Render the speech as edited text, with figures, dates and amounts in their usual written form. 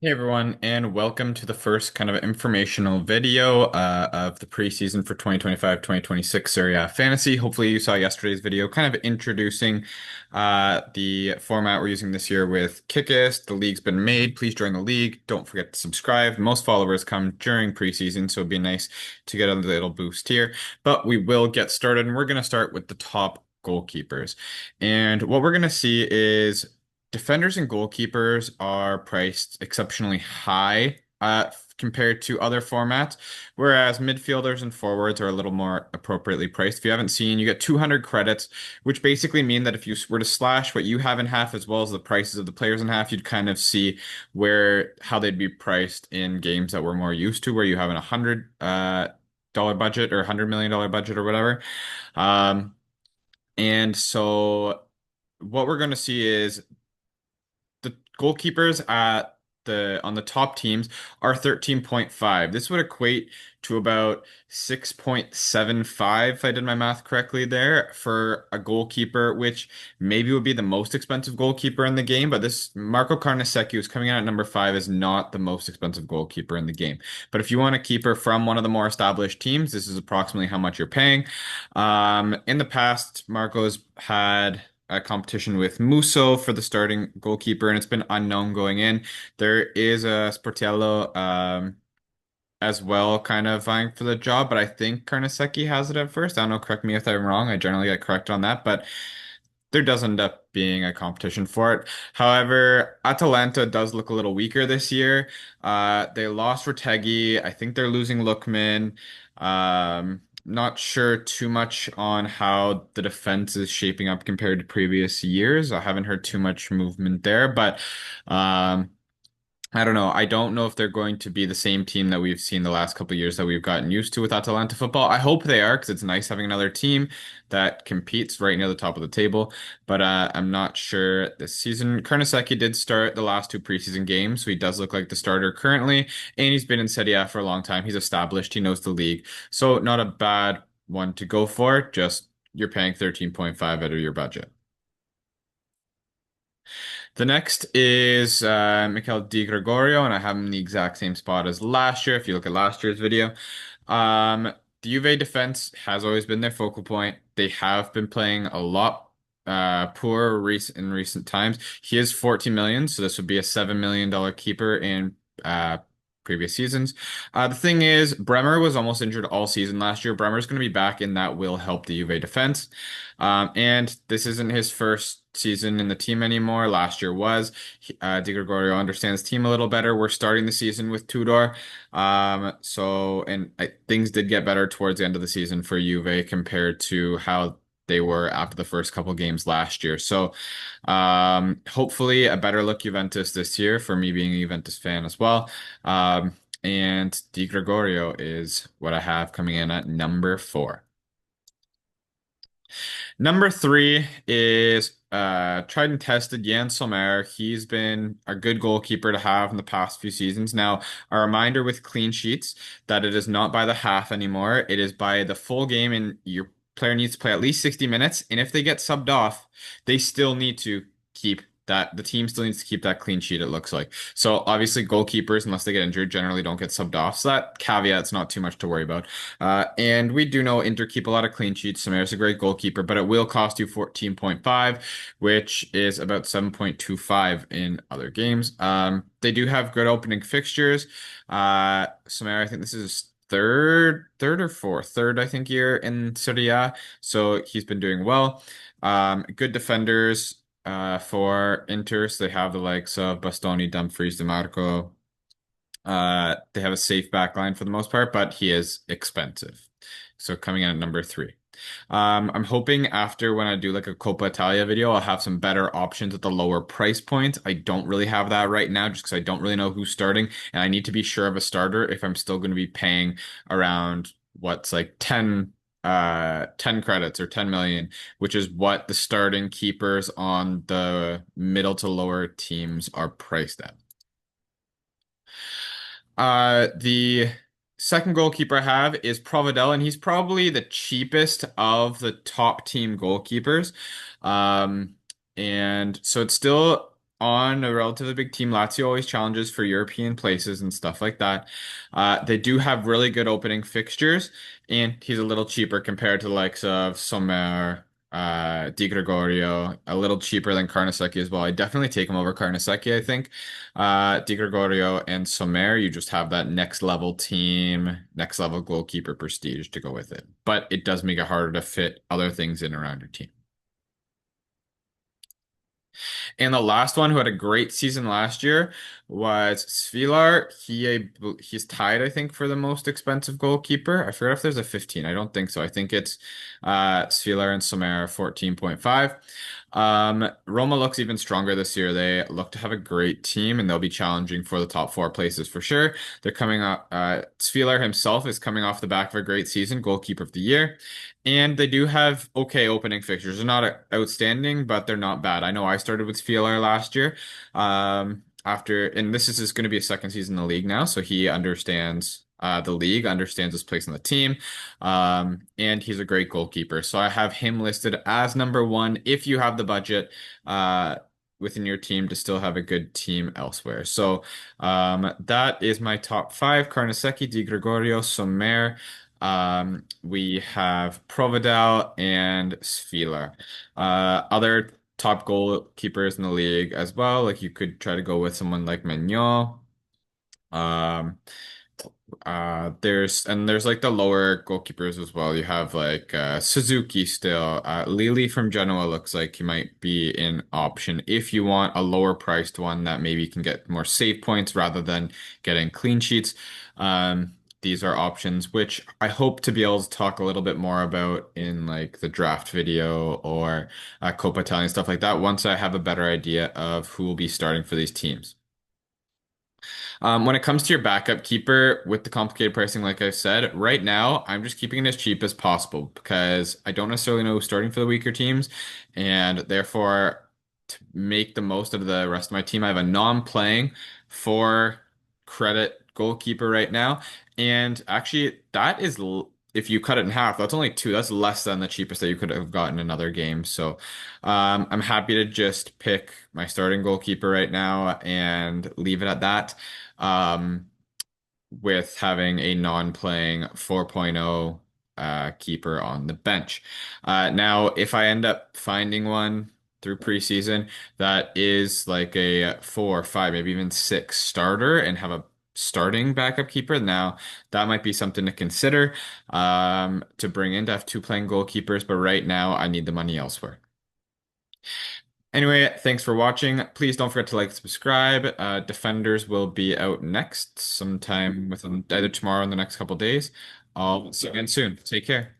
Hey everyone, and welcome to the first kind of informational video of the preseason for 2025-2026 Serie A Fantasy. Hopefully you saw yesterday's video kind of introducing the format we're using this year with Kickiss. The league's been made. Please join the league. Don't forget to subscribe. Most followers come during preseason, so it'd be nice to get a little boost here. But we will get started, and we're going to start with the top goalkeepers. And what we're going to see is defenders and goalkeepers are priced exceptionally high compared to other formats, whereas midfielders and forwards are a little more appropriately priced. If you haven't seen, you get 200 credits, which basically mean that if you were to slash what you have in half as well as the prices of the players in half, you'd kind of see where how they'd be priced in games that we're more used to, where you have an $100 budget or $100 million budget or whatever. Um, and so what we're going to see is the goalkeepers at the on the top teams are 13.5. This would equate to about 6.75 if I did my math correctly there for a goalkeeper, which maybe would be the most expensive goalkeeper in the game, but this Marco Carnesecchi, who's coming in at number 5, is not the most expensive goalkeeper in the game. But if you want a keeper from one of the more established teams, this is approximately how much you're paying. In the past, Marco's had a competition with Musso for the starting goalkeeper, and it's been unknown going in. There is a Sportiello as well, kind of vying for the job, but I think Carnesecchi has it at first. I don't know, correct me if I'm wrong. I generally get correct on that, but there does end up being a competition for it. However, Atalanta does look a little weaker this year. They lost Retegui. I think they're losing Lookman. Not sure too much on how the defense is shaping up compared to previous years. I haven't heard too much movement there, but um, I don't know. I don't know if they're going to be the same team that we've seen the last couple of years that we've gotten used to with Atalanta football. I hope they are because it's nice having another team that competes right near the top of the table. But I'm not sure this season. Karnaseki did start the last two preseason games, so he does look like the starter currently, and he's been in Serie A for a long time. He's established. He knows the league, so not a bad one to go for. Just you're paying 13.5 out of your budget. The next is Mikel Di Gregorio, and I have him in the exact same spot as last year. If you look at last year's video, um, the Juve defense has always been their focal point. They have been playing a lot in recent times. He is 14 million, so this would be a $7 million keeper in uh, previous seasons. The thing is, Bremer was almost injured all season last year. Bremer's going to be back, and that will help the Juve defense. And this isn't his first season in the team anymore. Last year was. Di Gregorio understands the team a little better. We're starting the season with Tudor. Things did get better towards the end of the season for Juve compared to how they were after the first couple games last year. So, hopefully a better look Juventus this year for me being a Juventus fan as well. And Di Gregorio is what I have coming in at number 4. Number 3 is tried and tested Jan Sommer. He's been a good goalkeeper to have in the past few seasons. Now, a reminder with clean sheets that it is not by the half anymore. It is by the full game, and your player needs to play at least 60 minutes. And if they get subbed off, they still need to keep that. The team still needs to keep that clean sheet, it looks like. So obviously, goalkeepers, unless they get injured, generally don't get subbed off. So that caveat's not too much to worry about. And we do know Inter keep a lot of clean sheets. Samara's a great goalkeeper, but it will cost you 14.5, which is about 7.25 in other games. They do have good opening fixtures. Samara, I think this is third or fourth, third, I think, year in Serie A. So he's been doing well. Good defenders for Inter. So they have the likes of Bastoni, Dumfries, DeMarco. They have a safe back line for the most part, but he is expensive. So coming in at number 3. I'm hoping after when I do like a Coppa Italia video, I'll have some better options at the lower price point. I don't really have that right now just because I don't really know who's starting, and I need to be sure of a starter if I'm still going to be paying around what's like 10 credits or 10 million, which is what the starting keepers on the middle to lower teams are priced at. The second goalkeeper I have is Provedel, and he's probably the cheapest of the top team goalkeepers. Um, and so it's still on a relatively big team. Lazio always challenges for European places and stuff like that. They do have really good opening fixtures, and he's a little cheaper compared to the likes of Sommer, Di Gregorio, a little cheaper than Carnesecchi as well. I definitely take him over Carnesecchi, I think. Di Gregorio and Sommer, you just have that next level team, next level goalkeeper prestige to go with it. But it does make it harder to fit other things in around your team. And the last one who had a great season last year was Svilar. He's tied, I think, for the most expensive goalkeeper. I forget if there's a 15. I don't think so. I think it's Svilar and Sommer 14.5. Roma looks even stronger this year. They look to have a great team and they'll be challenging for the top four places for sure. They're coming up. Svilar himself is coming off the back of a great season, goalkeeper of the year. And they do have okay opening fixtures. They're not outstanding, but they're not bad. I know I started with Fieler last year. And this is just going to be a second season in the league now, so he understands the league, understands his place on the team, and he's a great goalkeeper. So I have him listed as number one if you have the budget within your team to still have a good team elsewhere. So that is my top five: Carnesecchi, Di Gregorio, Sommer. We have Provedel and Svilar. Other top goalkeepers in the league as well. Like you could try to go with someone like Mignon. Um, there's like the lower goalkeepers as well. You have like Suzuki still. Lili from Genoa looks like he might be an option if you want a lower priced one that maybe can get more save points rather than getting clean sheets. These are options which I hope to be able to talk a little bit more about in like the draft video or Coppa Italia stuff like that once I have a better idea of who will be starting for these teams. When it comes to your backup keeper with the complicated pricing, like I said, right now I'm just keeping it as cheap as possible because I don't necessarily know who's starting for the weaker teams, and therefore to make the most of the rest of my team, I have a non-playing for credit goalkeeper right now, and actually that is if you cut it in half, that's only two. That's less than the cheapest that you could have gotten in another game. So I'm happy to just pick my starting goalkeeper right now and leave it at that um, with having a non-playing 4.0 keeper on the bench. Now, if I end up finding one through preseason that is like a 4, 5, maybe even 6 starter and have a starting backup keeper, now that might be something to consider to bring in to have two playing goalkeepers, but right now I need the money elsewhere. Anyway, thanks for watching. Please don't forget to like, subscribe. Defenders will be out next sometime within either tomorrow or in the next couple days. I'll see you again soon. Take care.